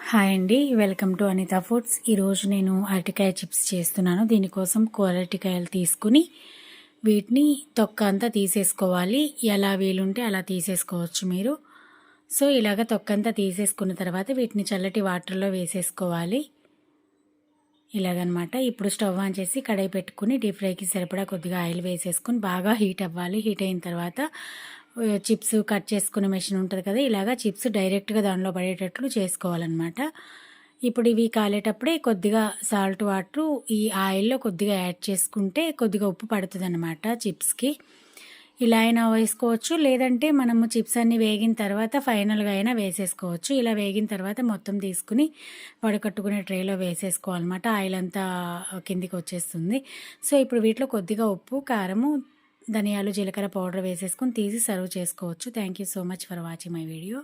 Hi అండి, welcome to Anitha foods. ఈరోజు నేను అరటికాయ చిప్స్ చేస్తున్నాను. దీనికోసం అరటికాయలు తీసుకుని వీటిని తొక్క అంతా తీసేసుకోవాలి. ఎలా వీలుంటే అలా తీసేసుకోవచ్చు మీరు. సో ఇలాగ తొక్క అంతా తీసేసుకున్న తర్వాత వీటిని చల్లటి వాటర్లో వేసేసుకోవాలి. ఇలాగనమాట. ఇప్పుడు స్టవ్ ఆన్ చేసి కడాయి పెట్టుకుని డీప్ ఫ్రైకి సరిపడా కొద్దిగా ఆయిల్ వేసేసుకుని బాగా హీట్ అవ్వాలి. హీట్ అయిన తర్వాత చిప్స్ కట్ చేసుకునే మెషిన్ ఉంటుంది కదా, ఇలాగా చిప్స్ డైరెక్ట్గా దానిలో పడేటట్లు చేసుకోవాలన్నమాట. ఇప్పుడు ఇవి కాలేటప్పుడే కొద్దిగా సాల్ట్ వాటర్ ఈ ఆయిల్లో కొద్దిగా యాడ్ చేసుకుంటే కొద్దిగా ఉప్పు పడుతుంది అనమాట చిప్స్కి. ఇలా అయినా వేసుకోవచ్చు, లేదంటే మనము చిప్స్ అన్నీ వేగిన తర్వాత ఫైనల్గా అయినా వేసేసుకోవచ్చు. ఇలా వేగిన తర్వాత మొత్తం తీసుకుని వడకట్టుకునే ట్రేలో వేసేసుకోవాలన్నమాట. ఆయిల్ అంతా కిందికి వచ్చేస్తుంది. సో ఇప్పుడు వీటిలో కొద్దిగా ఉప్పు, కారము, ధనియాలు, జీలకర్ర పౌడర్ వేసేసుకొని తీసి సర్వ్ చేసుకోవచ్చు. Thank you so much for watching my video.